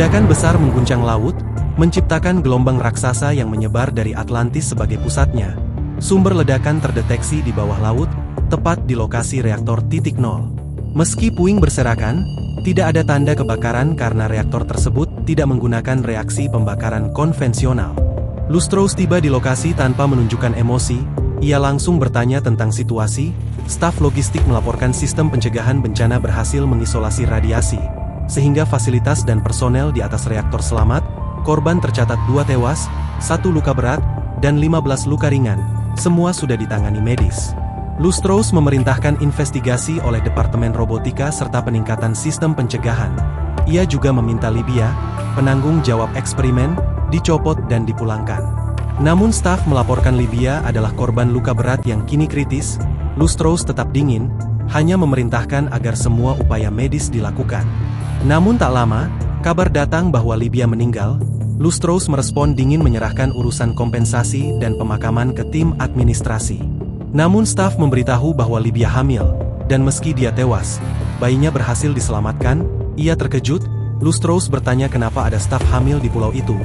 Ledakan besar mengguncang laut, menciptakan gelombang raksasa yang menyebar dari Atlantis sebagai pusatnya. Sumber ledakan terdeteksi di bawah laut, tepat di lokasi reaktor titik nol. Meski puing berserakan, tidak ada tanda kebakaran karena reaktor tersebut tidak menggunakan reaksi pembakaran konvensional. Lustros tiba di lokasi tanpa menunjukkan emosi. Ia langsung bertanya tentang situasi. Staf logistik melaporkan sistem pencegahan bencana berhasil mengisolasi radiasi, sehingga fasilitas dan personel di atas reaktor selamat. Korban tercatat 2 tewas, 1 luka berat, dan 15 luka ringan. Semua sudah ditangani medis. Lustros memerintahkan investigasi oleh Departemen Robotika serta peningkatan sistem pencegahan. Ia juga meminta Libya, penanggung jawab eksperimen, dicopot dan dipulangkan. Namun staf melaporkan Libya adalah korban luka berat yang kini kritis. Lustros tetap dingin, hanya memerintahkan agar semua upaya medis dilakukan. Namun tak lama, kabar datang bahwa Libya meninggal. Lustros merespon dingin menyerahkan urusan kompensasi dan pemakaman ke tim administrasi. Namun staf memberitahu bahwa Libya hamil, dan meski dia tewas, bayinya berhasil diselamatkan. Ia terkejut. Lustros bertanya kenapa ada staf hamil di pulau itu.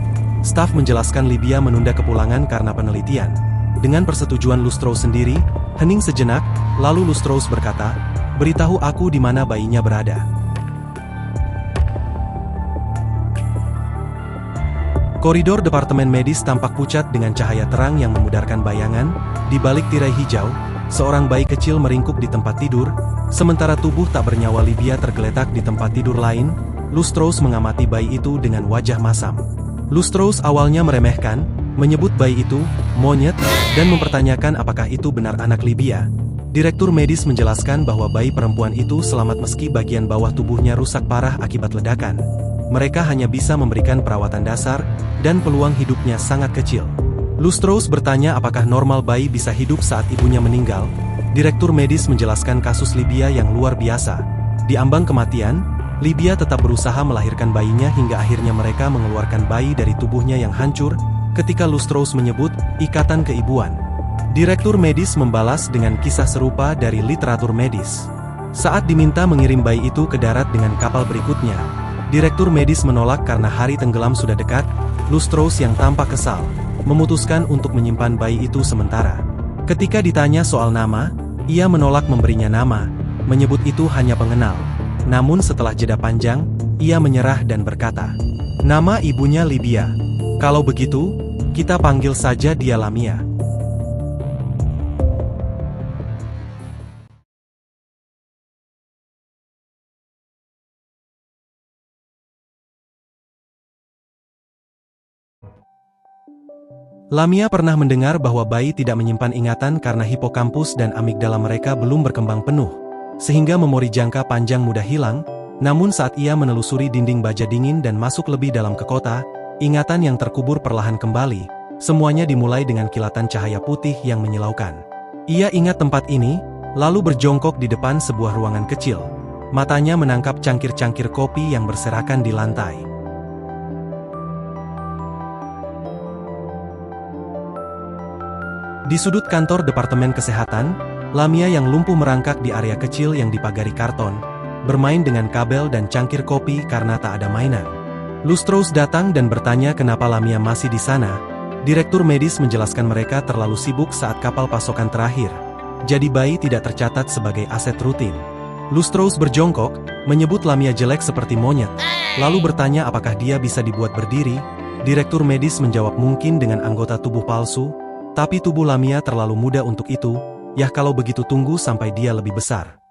Staf menjelaskan Libya menunda kepulangan karena penelitian. Dengan persetujuan Lustros sendiri, hening sejenak, lalu Lustros berkata, "Beritahu aku di mana bayinya berada." Koridor departemen medis tampak pucat dengan cahaya terang yang memudarkan bayangan. Di balik tirai hijau, seorang bayi kecil meringkuk di tempat tidur, sementara tubuh tak bernyawa Libya tergeletak di tempat tidur lain. Lustros mengamati bayi itu dengan wajah masam. Lustros awalnya meremehkan, menyebut bayi itu monyet, dan mempertanyakan apakah itu benar anak Libya. Direktur medis menjelaskan bahwa bayi perempuan itu selamat meski bagian bawah tubuhnya rusak parah akibat ledakan. Mereka hanya bisa memberikan perawatan dasar, dan peluang hidupnya sangat kecil. Lustros bertanya apakah normal bayi bisa hidup saat ibunya meninggal. Direktur medis menjelaskan kasus Libya yang luar biasa. Di ambang kematian, Libya tetap berusaha melahirkan bayinya hingga akhirnya mereka mengeluarkan bayi dari tubuhnya yang hancur. Ketika Lustros menyebut ikatan keibuan, direktur medis membalas dengan kisah serupa dari literatur medis. Saat diminta mengirim bayi itu ke darat dengan kapal berikutnya, direktur medis menolak karena hari tenggelam sudah dekat. Lustros yang tampak kesal, memutuskan untuk menyimpan bayi itu sementara. Ketika ditanya soal nama, ia menolak memberinya nama, menyebut itu hanya pengenal. Namun setelah jeda panjang, ia menyerah dan berkata, "Nama ibunya Libya. Kalau begitu, kita panggil saja dia Lamia." Lamia pernah mendengar bahwa bayi tidak menyimpan ingatan karena hipokampus dan amigdala mereka belum berkembang penuh, sehingga memori jangka panjang mudah hilang. Namun saat ia menelusuri dinding baja dingin dan masuk lebih dalam ke kota, ingatan yang terkubur perlahan kembali. Semuanya dimulai dengan kilatan cahaya putih yang menyilaukan. Ia ingat tempat ini, lalu berjongkok di depan sebuah ruangan kecil. Matanya menangkap cangkir-cangkir kopi yang berserakan di lantai. Di sudut kantor Departemen Kesehatan, Lamia yang lumpuh merangkak di area kecil yang dipagari karton, bermain dengan kabel dan cangkir kopi karena tak ada mainan. Lustros datang dan bertanya kenapa Lamia masih di sana. Direktur medis menjelaskan mereka terlalu sibuk saat kapal pasokan terakhir. Jadi bayi tidak tercatat sebagai aset rutin. Lustros berjongkok, menyebut Lamia jelek seperti monyet, lalu bertanya apakah dia bisa dibuat berdiri. Direktur medis menjawab mungkin dengan anggota tubuh palsu, tapi tubuh Lamia terlalu muda untuk itu. Ya kalau begitu tunggu sampai dia lebih besar.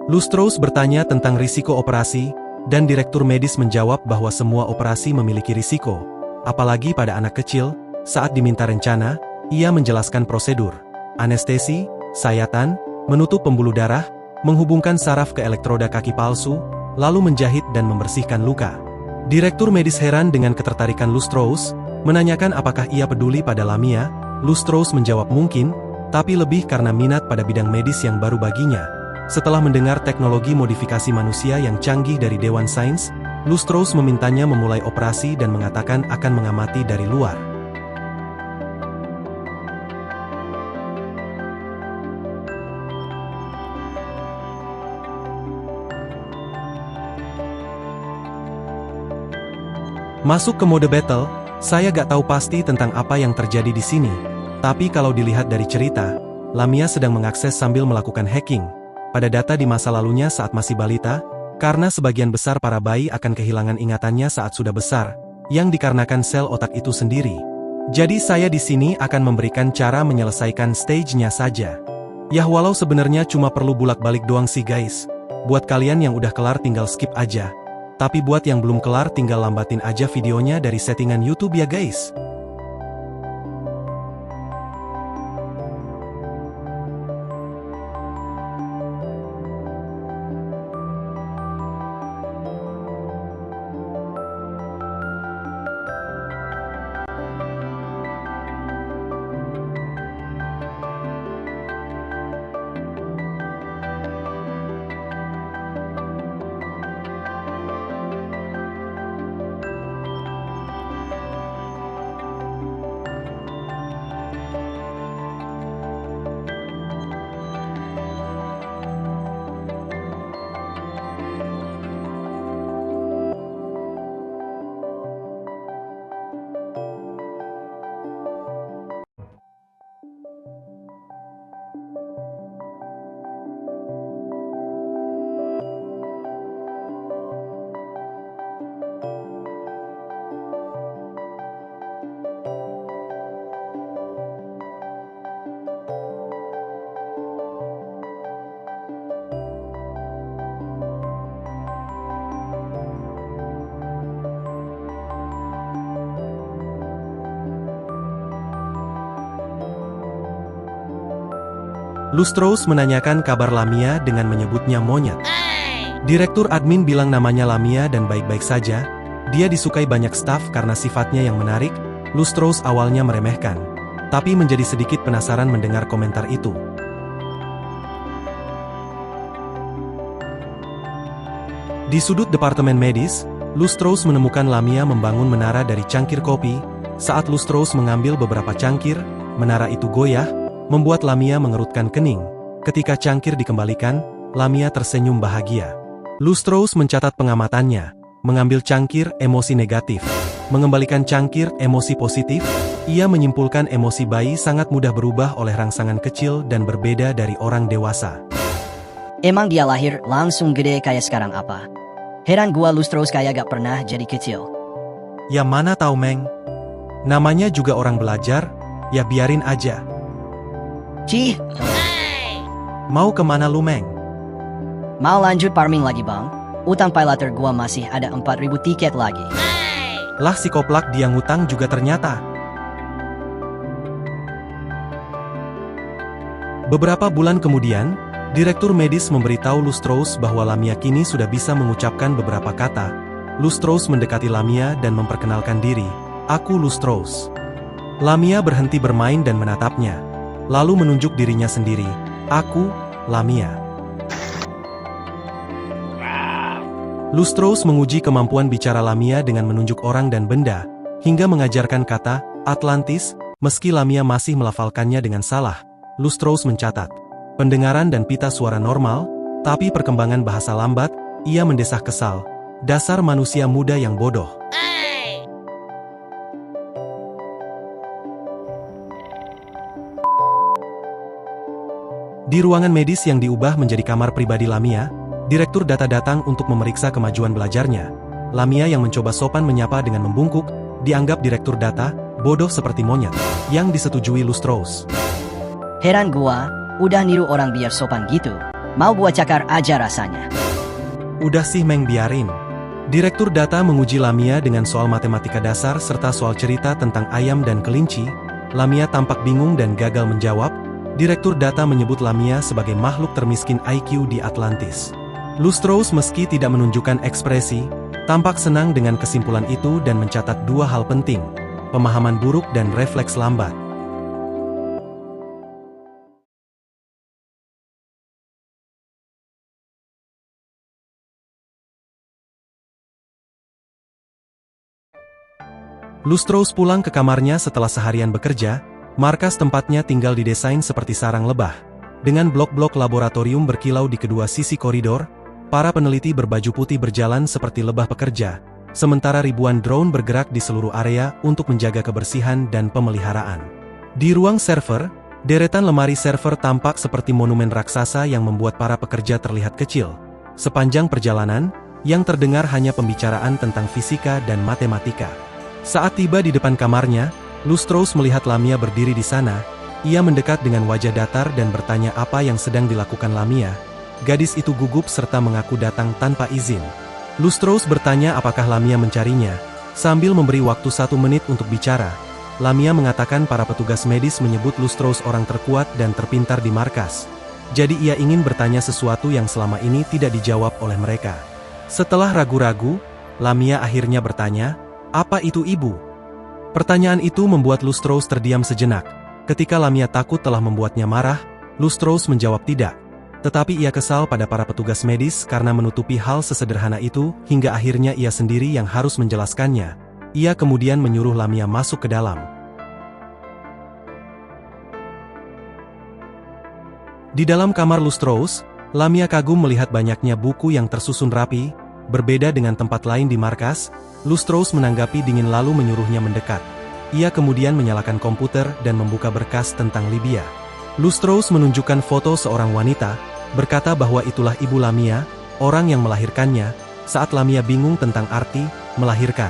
Lustros bertanya tentang risiko operasi, dan direktur medis menjawab bahwa semua operasi memiliki risiko, apalagi pada anak kecil. Saat diminta rencana, ia menjelaskan prosedur: anestesi, sayatan, menutup pembuluh darah, menghubungkan saraf ke elektroda kaki palsu, lalu menjahit dan membersihkan luka. Direktur medis heran dengan ketertarikan Lustros, menanyakan apakah ia peduli pada Lamia. Lustros menjawab mungkin, tapi lebih karena minat pada bidang medis yang baru baginya. Setelah mendengar teknologi modifikasi manusia yang canggih dari Dewan Sains, Lustros memintanya memulai operasi dan mengatakan akan mengamati dari luar. Masuk ke mode battle, saya gak tahu pasti tentang apa yang terjadi di sini. Tapi kalau dilihat dari cerita, Lamia sedang mengakses sambil melakukan hacking pada data di masa lalunya saat masih balita, karena sebagian besar para bayi akan kehilangan ingatannya saat sudah besar, yang dikarenakan sel otak itu sendiri. Jadi saya di sini akan memberikan cara menyelesaikan stage-nya saja. Ya walau sebenarnya cuma perlu bulak-balik doang sih guys. Buat kalian yang udah kelar tinggal skip aja. Tapi buat yang belum kelar tinggal lambatin aja videonya dari settingan YouTube ya guys. Lustros menanyakan kabar Lamia dengan menyebutnya monyet. Direktur admin bilang namanya Lamia dan baik-baik saja. Dia disukai banyak staf karena sifatnya yang menarik. Lustros awalnya meremehkan, tapi menjadi sedikit penasaran mendengar komentar itu. Di sudut departemen medis, Lustros menemukan Lamia membangun menara dari cangkir kopi. Saat Lustros mengambil beberapa cangkir, menara itu goyah, membuat Lamia mengerutkan kening. Ketika cangkir dikembalikan, Lamia tersenyum bahagia. Lustros mencatat pengamatannya. Mengambil cangkir, emosi negatif. Mengembalikan cangkir, emosi positif. Ia menyimpulkan emosi bayi sangat mudah berubah oleh rangsangan kecil dan berbeda dari orang dewasa. Emang dia lahir langsung gede kayak sekarang apa? Heran gua Lustros kayak gak pernah jadi kecil. Ya mana tahu Meng. Namanya juga orang belajar, ya biarin aja. Cih, Mau kemana lu Meng? mau lanjut farming lagi bang? Utang pilater gua masih ada 4.000 tiket lagi. Lah si koplak dia ngutang juga ternyata. Beberapa bulan kemudian, direktur medis memberitahu Lustros bahwa Lamia kini sudah bisa mengucapkan beberapa kata. Lustros mendekati Lamia dan memperkenalkan diri, "Aku Lustros." Lamia berhenti bermain dan menatapnya. Lalu menunjuk dirinya sendiri, "Aku, Lamia." Lustros menguji kemampuan bicara Lamia dengan menunjuk orang dan benda, hingga mengajarkan kata, Atlantis, meski Lamia masih melafalkannya dengan salah. Lustros mencatat pendengaran dan pita suara normal, tapi perkembangan bahasa lambat. Ia mendesah kesal. Dasar manusia muda yang bodoh. Di ruangan medis yang diubah menjadi kamar pribadi Lamia, direktur data datang untuk memeriksa kemajuan belajarnya. Lamia yang mencoba sopan menyapa dengan membungkuk, dianggap direktur data, bodoh seperti monyet, yang disetujui Lustros. Heran gua, udah niru orang biar sopan gitu. Mau gua cakar aja rasanya. Udah sih Meng biarin. Direktur data menguji Lamia dengan soal matematika dasar serta soal cerita tentang ayam dan kelinci. Lamia tampak bingung dan gagal menjawab. Direktur data menyebut Lamia sebagai makhluk termiskin IQ di Atlantis. Lustros meski tidak menunjukkan ekspresi, tampak senang dengan kesimpulan itu dan mencatat dua hal penting, pemahaman buruk dan refleks lambat. Lustros pulang ke kamarnya setelah seharian bekerja. Markas tempatnya tinggal didesain seperti sarang lebah. Dengan blok-blok laboratorium berkilau di kedua sisi koridor, para peneliti berbaju putih berjalan seperti lebah pekerja. sementara ribuan drone bergerak di seluruh area untuk menjaga kebersihan dan pemeliharaan. Di ruang server, deretan lemari server tampak seperti monumen raksasa yang membuat para pekerja terlihat kecil. Sepanjang perjalanan, yang terdengar hanya pembicaraan tentang fisika dan matematika. Saat tiba di depan kamarnya, Lustros melihat Lamia berdiri di sana. Ia mendekat dengan wajah datar dan bertanya apa yang sedang dilakukan Lamia. Gadis itu gugup serta mengaku datang tanpa izin. Lustros bertanya apakah Lamia mencarinya. Sambil memberi waktu 1 menit untuk bicara, Lamia mengatakan para petugas medis menyebut Lustros orang terkuat dan terpintar di markas. Jadi ia ingin bertanya sesuatu yang selama ini tidak dijawab oleh mereka. Setelah ragu-ragu, Lamia akhirnya bertanya, "Apa itu ibu?" Pertanyaan itu membuat Lustros terdiam sejenak. Ketika Lamia takut telah membuatnya marah, Lustros menjawab tidak. Tetapi ia kesal pada para petugas medis karena menutupi hal sesederhana itu, hingga akhirnya ia sendiri yang harus menjelaskannya. Ia kemudian menyuruh Lamia masuk ke dalam. Di dalam kamar Lustros, Lamia kagum melihat banyaknya buku yang tersusun rapi. Berbeda dengan tempat lain di markas, Lustros menanggapi dingin lalu menyuruhnya mendekat. Ia kemudian menyalakan komputer dan membuka berkas tentang Libya. Lustros menunjukkan foto seorang wanita, berkata bahwa itulah ibu Lamia, orang yang melahirkannya, saat Lamia bingung tentang arti melahirkan.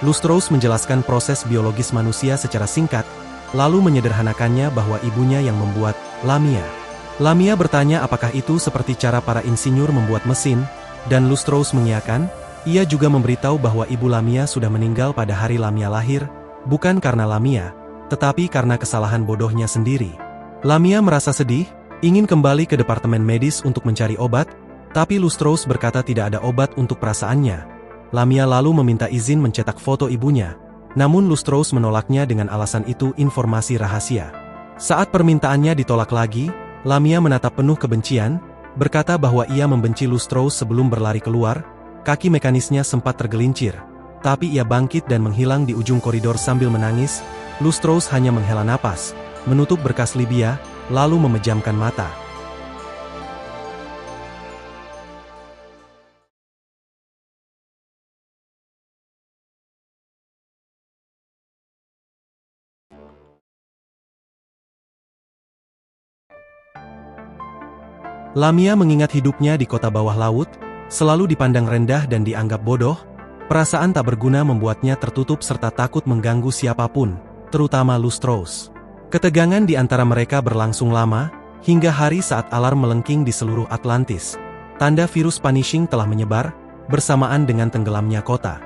Lustros menjelaskan proses biologis manusia secara singkat, lalu menyederhanakannya bahwa ibunya yang membuat Lamia. Lamia bertanya apakah itu seperti cara para insinyur membuat mesin, dan Lustros mengiyakan. Ia juga memberitahu bahwa ibu Lamia sudah meninggal pada hari Lamia lahir, bukan karena Lamia, tetapi karena kesalahan bodohnya sendiri. Lamia merasa sedih, ingin kembali ke departemen medis untuk mencari obat, tapi Lustros berkata tidak ada obat untuk perasaannya. Lamia lalu meminta izin mencetak foto ibunya, namun Lustros menolaknya dengan alasan itu informasi rahasia. Saat permintaannya ditolak lagi, Lamia menatap penuh kebencian, berkata bahwa ia membenci Lustros sebelum berlari keluar. Kaki mekanisnya sempat tergelincir, tapi ia bangkit dan menghilang di ujung koridor sambil menangis. Lustros hanya menghela napas, menutup berkas Libya, lalu memejamkan mata. Lamia mengingat hidupnya di kota bawah laut, selalu dipandang rendah dan dianggap bodoh. Perasaan tak berguna membuatnya tertutup serta takut mengganggu siapapun, terutama Lustros. Ketegangan di antara mereka berlangsung lama, hingga hari saat alarm melengking di seluruh Atlantis. Tanda virus Punishing telah menyebar, bersamaan dengan tenggelamnya kota.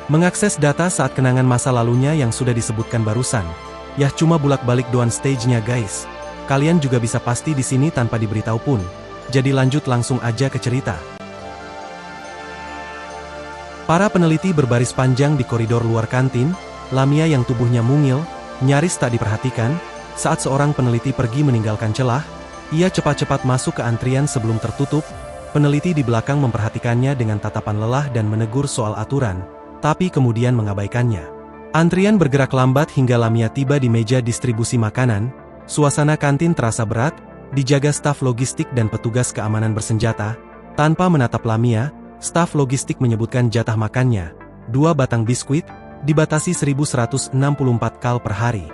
Mengakses data saat kenangan masa lalunya yang sudah disebutkan barusan. Yah cuma bulak-balik doan stage-nya guys. Kalian juga bisa pasti di sini tanpa diberitahu pun. Jadi lanjut langsung aja ke cerita. Para peneliti berbaris panjang di koridor luar kantin. Lamia yang tubuhnya mungil, nyaris tak diperhatikan. Saat seorang peneliti pergi meninggalkan celah, ia cepat-cepat masuk ke antrian sebelum tertutup. Peneliti di belakang memperhatikannya dengan tatapan lelah dan menegur soal aturan, tapi kemudian mengabaikannya. Antrian bergerak lambat hingga Lamia tiba di meja distribusi makanan. Suasana kantin terasa berat, dijaga staf logistik dan petugas keamanan bersenjata. Tanpa menatap Lamia, staf logistik menyebutkan jatah makannya. 2 batang biskuit, dibatasi 1164 kal per hari.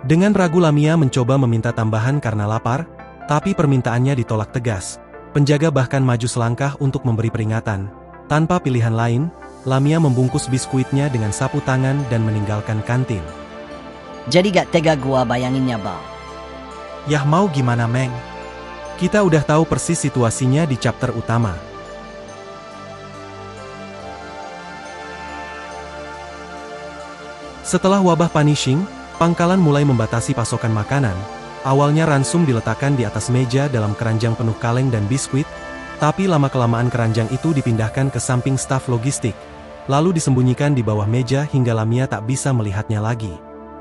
Dengan ragu Lamia mencoba meminta tambahan karena lapar, tapi permintaannya ditolak tegas. Penjaga bahkan maju selangkah untuk memberi peringatan. Tanpa pilihan lain, Lamia membungkus biskuitnya dengan sapu tangan dan meninggalkan kantin. Jadi gak tega gua bayanginnya bang. Yah mau gimana Meng? Kita udah tahu persis situasinya di chapter utama. Setelah wabah Punishing, pangkalan mulai membatasi pasokan makanan. Awalnya ransum diletakkan di atas meja dalam keranjang penuh kaleng dan biskuit, tapi lama-kelamaan keranjang itu dipindahkan ke samping staf logistik, lalu disembunyikan di bawah meja hingga Lamia tak bisa melihatnya lagi.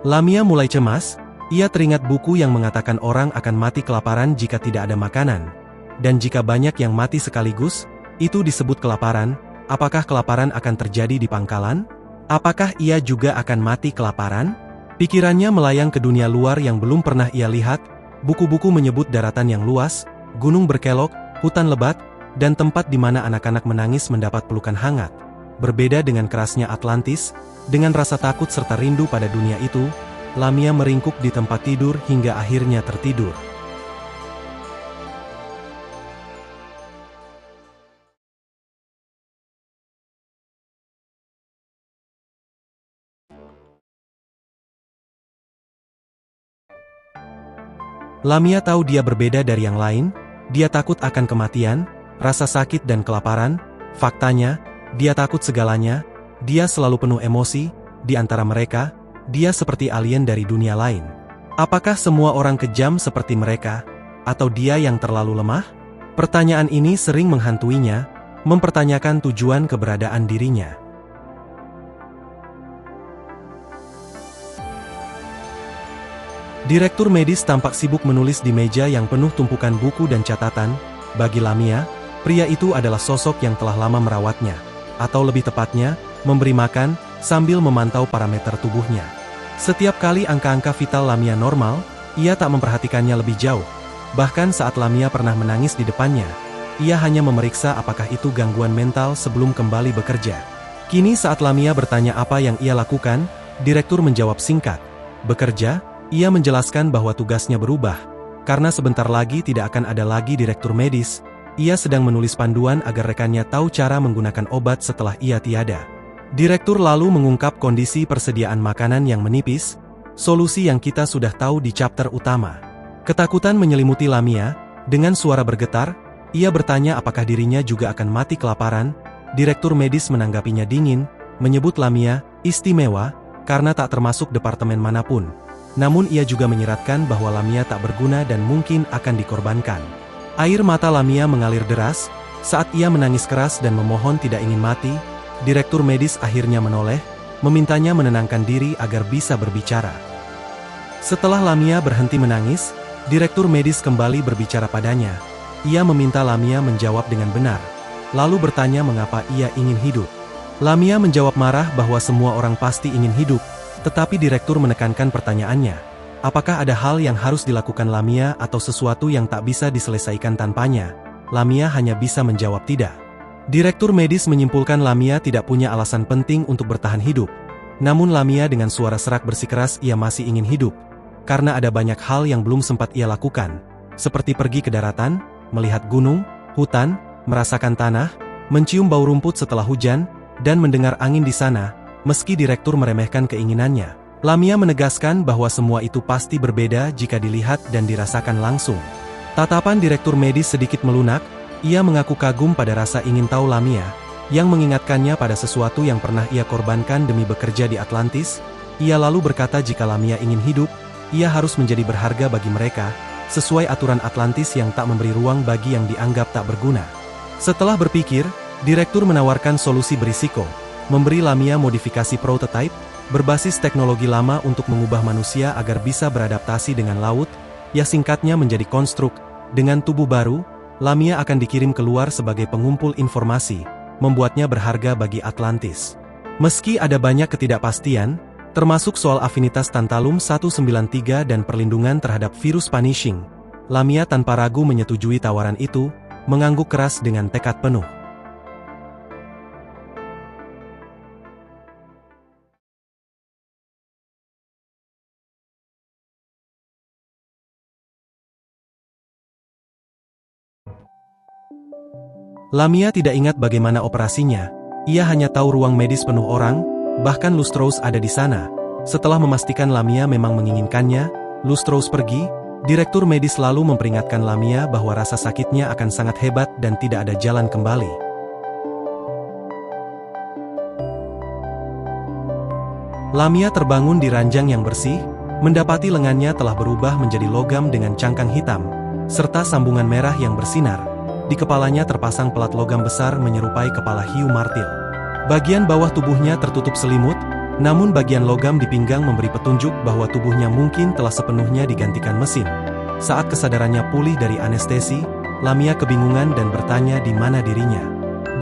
Lamia mulai cemas, ia teringat buku yang mengatakan orang akan mati kelaparan jika tidak ada makanan. Dan jika banyak yang mati sekaligus, itu disebut kelaparan. Apakah kelaparan akan terjadi di pangkalan? Apakah ia juga akan mati kelaparan? Pikirannya melayang ke dunia luar yang belum pernah ia lihat. Buku-buku menyebut daratan yang luas, gunung berkelok, hutan lebat, dan tempat di mana anak-anak menangis mendapat pelukan hangat. Berbeda dengan kerasnya Atlantis, dengan rasa takut serta rindu pada dunia itu, Lamia meringkuk di tempat tidur hingga akhirnya tertidur. Lamia tahu dia berbeda dari yang lain, dia takut akan kematian, rasa sakit dan kelaparan. Faktanya, dia takut segalanya, dia selalu penuh emosi. Di antara mereka, dia seperti alien dari dunia lain. Apakah semua orang kejam seperti mereka? Atau dia yang terlalu lemah? Pertanyaan ini sering menghantuinya, mempertanyakan tujuan keberadaan dirinya. Direktur medis tampak sibuk menulis di meja yang penuh tumpukan buku dan catatan. Bagi Lamia, pria itu adalah sosok yang telah lama merawatnya, atau lebih tepatnya, memberi makan, sambil memantau parameter tubuhnya. Setiap kali angka-angka vital Lamia normal, ia tak memperhatikannya lebih jauh. Bahkan saat Lamia pernah menangis di depannya, ia hanya memeriksa apakah itu gangguan mental sebelum kembali bekerja. Kini saat Lamia bertanya apa yang ia lakukan, direktur menjawab singkat, "Bekerja." Ia menjelaskan bahwa tugasnya berubah, karena sebentar lagi tidak akan ada lagi direktur medis. Ia sedang menulis panduan agar rekannya tahu cara menggunakan obat setelah ia tiada. Direktur lalu mengungkap kondisi persediaan makanan yang menipis, solusi yang kita sudah tahu di chapter utama. Ketakutan menyelimuti Lamia, dengan suara bergetar, ia bertanya apakah dirinya juga akan mati kelaparan. Direktur medis menanggapinya dingin, menyebut Lamia istimewa, karena tak termasuk departemen manapun. Namun ia juga menyiratkan bahwa Lamia tak berguna dan mungkin akan dikorbankan. Air mata Lamia mengalir deras, saat ia menangis keras dan memohon tidak ingin mati. Direktur medis akhirnya menoleh, memintanya menenangkan diri agar bisa berbicara. Setelah Lamia berhenti menangis, direktur medis kembali berbicara padanya. Ia meminta Lamia menjawab dengan benar, lalu bertanya mengapa ia ingin hidup. Lamia menjawab marah bahwa semua orang pasti ingin hidup, tetapi direktur menekankan pertanyaannya. Apakah ada hal yang harus dilakukan Lamia atau sesuatu yang tak bisa diselesaikan tanpanya? Lamia hanya bisa menjawab tidak. Direktur medis menyimpulkan Lamia tidak punya alasan penting untuk bertahan hidup. Namun Lamia dengan suara serak bersikeras ia masih ingin hidup. Karena ada banyak hal yang belum sempat ia lakukan. Seperti pergi ke daratan, melihat gunung, hutan, merasakan tanah, mencium bau rumput setelah hujan, dan mendengar angin di sana. Meski direktur meremehkan keinginannya, Lamia menegaskan bahwa semua itu pasti berbeda jika dilihat dan dirasakan langsung. Tatapan direktur medis sedikit melunak, ia mengaku kagum pada rasa ingin tahu Lamia, yang mengingatkannya pada sesuatu yang pernah ia korbankan demi bekerja di Atlantis. Ia lalu berkata jika Lamia ingin hidup, ia harus menjadi berharga bagi mereka, sesuai aturan Atlantis yang tak memberi ruang bagi yang dianggap tak berguna. Setelah berpikir, direktur menawarkan solusi berisiko. Memberi Lamia modifikasi prototipe, berbasis teknologi lama untuk mengubah manusia agar bisa beradaptasi dengan laut, ya singkatnya menjadi konstruk. Dengan tubuh baru, Lamia akan dikirim keluar sebagai pengumpul informasi, membuatnya berharga bagi Atlantis. Meski ada banyak ketidakpastian, termasuk soal afinitas Tantalum 193 dan perlindungan terhadap virus Punishing, Lamia tanpa ragu menyetujui tawaran itu, mengangguk keras dengan tekad penuh. Lamia tidak ingat bagaimana operasinya, ia hanya tahu ruang medis penuh orang, bahkan Lustros ada di sana. Setelah memastikan Lamia memang menginginkannya, Lustros pergi. Direktur medis lalu memperingatkan Lamia bahwa rasa sakitnya akan sangat hebat dan tidak ada jalan kembali. Lamia terbangun di ranjang yang bersih, mendapati lengannya telah berubah menjadi logam dengan cangkang hitam, serta sambungan merah yang bersinar. Di kepalanya terpasang pelat logam besar menyerupai kepala hiu martil. Bagian bawah tubuhnya tertutup selimut, namun bagian logam di pinggang memberi petunjuk bahwa tubuhnya mungkin telah sepenuhnya digantikan mesin. Saat kesadarannya pulih dari anestesi, Lamia kebingungan dan bertanya di mana dirinya.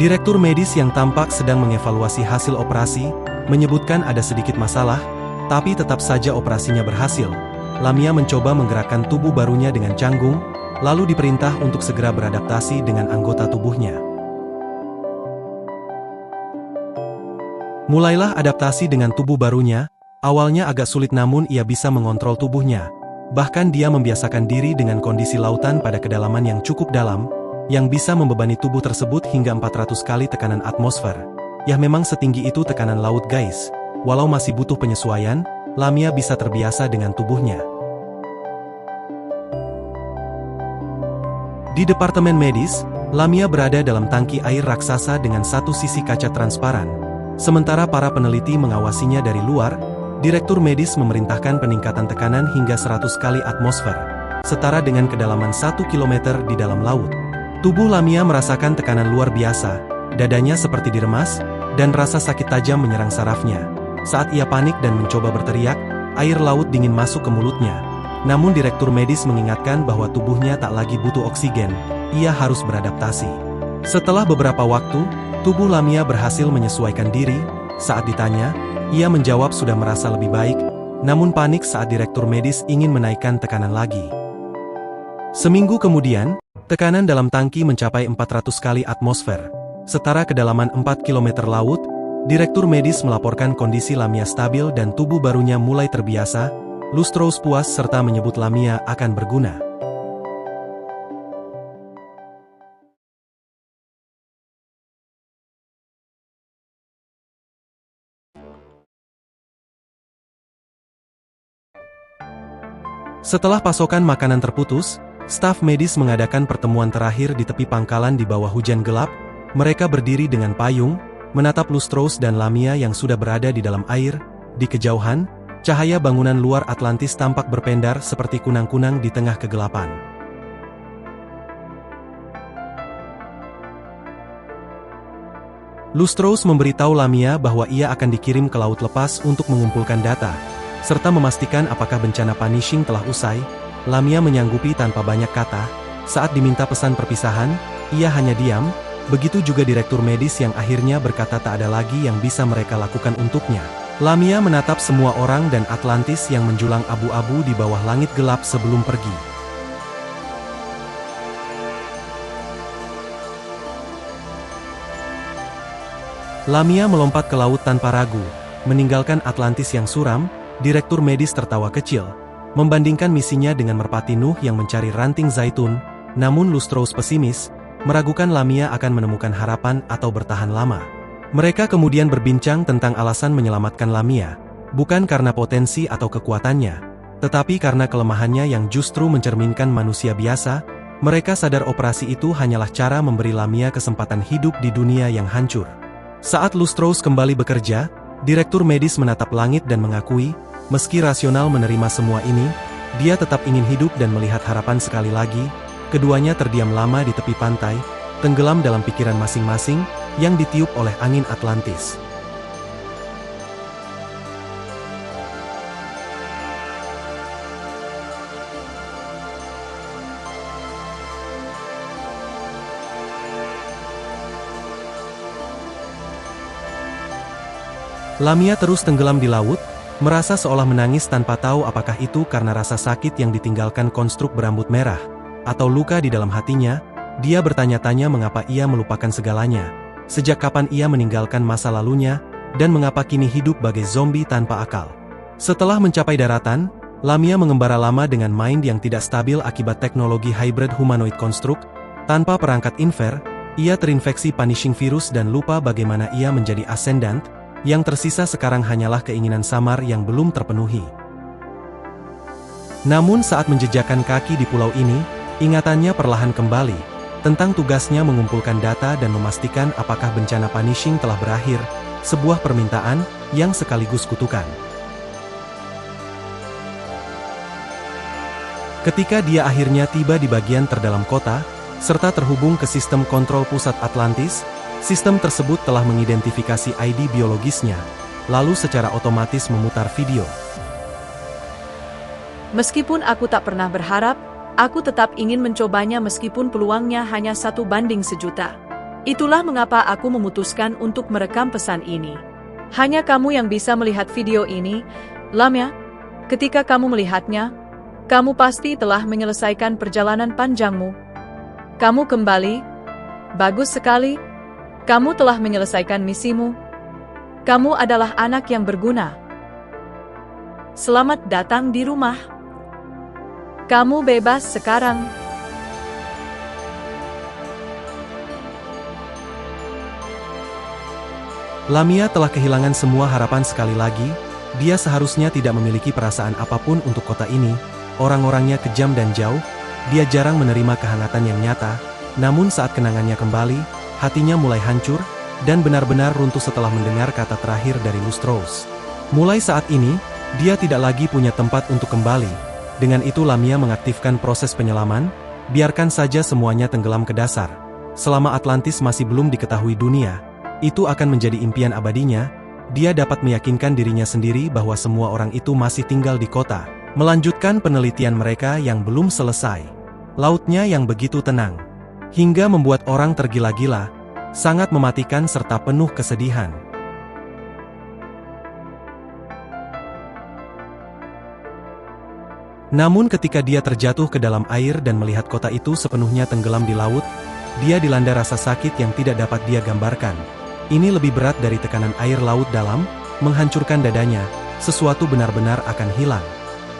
Direktur medis yang tampak sedang mengevaluasi hasil operasi, menyebutkan ada sedikit masalah, tapi tetap saja operasinya berhasil. Lamia mencoba menggerakkan tubuh barunya dengan canggung, lalu diperintah untuk segera beradaptasi dengan anggota tubuhnya. Mulailah adaptasi dengan tubuh barunya, awalnya agak sulit namun ia bisa mengontrol tubuhnya. Bahkan dia membiasakan diri dengan kondisi lautan pada kedalaman yang cukup dalam, yang bisa membebani tubuh tersebut hingga 400 kali tekanan atmosfer. Ya memang setinggi itu tekanan laut guys. Walau masih butuh penyesuaian, Lamia bisa terbiasa dengan tubuhnya. Di departemen medis, Lamia berada dalam tangki air raksasa dengan satu sisi kaca transparan. Sementara para peneliti mengawasinya dari luar, Direktur medis memerintahkan peningkatan tekanan hingga 100 kali atmosfer, setara dengan kedalaman 1 km di dalam laut. Tubuh Lamia merasakan tekanan luar biasa, dadanya seperti diremas, dan rasa sakit tajam menyerang sarafnya. Saat ia panik dan mencoba berteriak, air laut dingin masuk ke mulutnya. Namun direktur medis mengingatkan bahwa tubuhnya tak lagi butuh oksigen, ia harus beradaptasi. Setelah beberapa waktu, tubuh Lamia berhasil menyesuaikan diri. Saat ditanya, ia menjawab sudah merasa lebih baik, namun panik saat direktur medis ingin menaikkan tekanan lagi. Seminggu kemudian, tekanan dalam tangki mencapai 400 kali atmosfer, setara kedalaman 4 km laut. Direktur medis melaporkan kondisi Lamia stabil dan tubuh barunya mulai terbiasa. Lustros puas serta menyebut Lamia akan berguna. Setelah pasokan makanan terputus, staf medis mengadakan pertemuan terakhir di tepi pangkalan di bawah hujan gelap. Mereka berdiri dengan payung, menatap Lustros dan Lamia yang sudah berada di dalam air. Di kejauhan, cahaya bangunan luar Atlantis tampak berpendar seperti kunang-kunang di tengah kegelapan. Lustros memberitahu Lamia bahwa ia akan dikirim ke laut lepas untuk mengumpulkan data, serta memastikan apakah bencana punishing telah usai. Lamia menyanggupi tanpa banyak kata. Saat diminta pesan perpisahan, ia hanya diam. Begitu juga direktur medis yang akhirnya berkata tak ada lagi yang bisa mereka lakukan untuknya. Lamia menatap semua orang dan Atlantis yang menjulang abu-abu di bawah langit gelap sebelum pergi. Lamia melompat ke laut tanpa ragu, meninggalkan Atlantis yang suram. Direktur medis tertawa kecil, membandingkan misinya dengan merpati Nuh yang mencari ranting zaitun. Namun Lustros pesimis, meragukan Lamia akan menemukan harapan atau bertahan lama. Mereka kemudian berbincang tentang alasan menyelamatkan Lamia, bukan karena potensi atau kekuatannya, tetapi karena kelemahannya yang justru mencerminkan manusia biasa. Mereka sadar operasi itu hanyalah cara memberi Lamia kesempatan hidup di dunia yang hancur. Saat Lustros kembali bekerja, direktur medis menatap langit dan mengakui, meski rasional menerima semua ini, dia tetap ingin hidup dan melihat harapan sekali lagi. Keduanya terdiam lama di tepi pantai, tenggelam dalam pikiran masing-masing, yang ditiup oleh angin Atlantis. Lamia terus tenggelam di laut, merasa seolah menangis tanpa tahu apakah itu karena rasa sakit yang ditinggalkan konstruk berambut merah, atau luka di dalam hatinya. Dia bertanya-tanya mengapa ia melupakan segalanya. Sejak kapan ia meninggalkan masa lalunya, dan mengapa kini hidup bagai zombie tanpa akal. Setelah mencapai daratan, Lamia mengembara lama dengan mind yang tidak stabil akibat teknologi hybrid humanoid construct. Tanpa perangkat inver, ia terinfeksi punishing virus dan lupa bagaimana ia menjadi ascendant. Yang tersisa sekarang hanyalah keinginan samar yang belum terpenuhi. Namun saat menjejakkan kaki di pulau ini, ingatannya perlahan kembali tentang tugasnya mengumpulkan data dan memastikan apakah bencana punishing telah berakhir, sebuah permintaan yang sekaligus kutukan. Ketika dia akhirnya tiba di bagian terdalam kota, serta terhubung ke sistem kontrol pusat Atlantis, sistem tersebut telah mengidentifikasi ID biologisnya, lalu secara otomatis memutar video. Meskipun aku tak pernah berharap, aku tetap ingin mencobanya meskipun peluangnya hanya 1:1.000.000. Itulah mengapa aku memutuskan untuk merekam pesan ini. Hanya kamu yang bisa melihat video ini, Lamia. Ketika kamu melihatnya, Kamu pasti telah menyelesaikan perjalanan panjangmu. Kamu kembali. Bagus sekali. Kamu telah menyelesaikan misimu. Kamu adalah anak yang berguna. Selamat datang di rumah. Kamu bebas sekarang. Lamia telah kehilangan semua harapan sekali lagi. Dia seharusnya tidak memiliki perasaan apapun untuk kota ini. Orang-orangnya kejam dan jauh. Dia jarang menerima kehangatan yang nyata. Namun saat kenangannya kembali, hatinya mulai hancur dan benar-benar runtuh setelah mendengar kata terakhir dari Lustros. Mulai saat ini, dia tidak lagi punya tempat untuk kembali. Dengan itu Lamia mengaktifkan proses penyelaman. Biarkan saja semuanya tenggelam ke dasar. Selama Atlantis masih belum diketahui dunia, itu akan menjadi impian abadinya. Dia dapat meyakinkan dirinya sendiri bahwa semua orang itu masih tinggal di kota, melanjutkan penelitian mereka yang belum selesai. Lautnya yang begitu tenang, hingga membuat orang tergila-gila, sangat mematikan serta penuh kesedihan. Namun ketika dia terjatuh ke dalam air dan melihat kota itu sepenuhnya tenggelam di laut, dia dilanda rasa sakit yang tidak dapat dia gambarkan. Ini lebih berat dari tekanan air laut dalam, menghancurkan dadanya, sesuatu benar-benar akan hilang.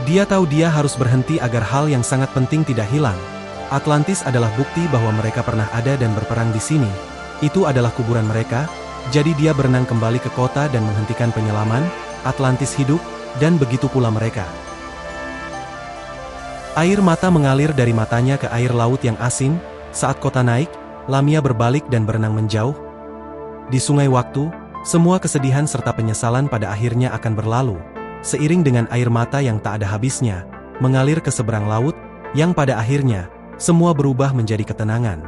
Dia tahu dia harus berhenti agar hal yang sangat penting tidak hilang. Atlantis adalah bukti bahwa mereka pernah ada dan berperang di sini. Itu adalah kuburan mereka, jadi dia berenang kembali ke kota dan menghentikan penyelaman. Atlantis hidup, dan begitu pula mereka. Air mata mengalir dari matanya ke air laut yang asin. Saat kota naik, Lamia berbalik dan berenang menjauh. Di sungai waktu, semua kesedihan serta penyesalan pada akhirnya akan berlalu, seiring dengan air mata yang tak ada habisnya, mengalir ke seberang laut, yang pada akhirnya, semua berubah menjadi ketenangan.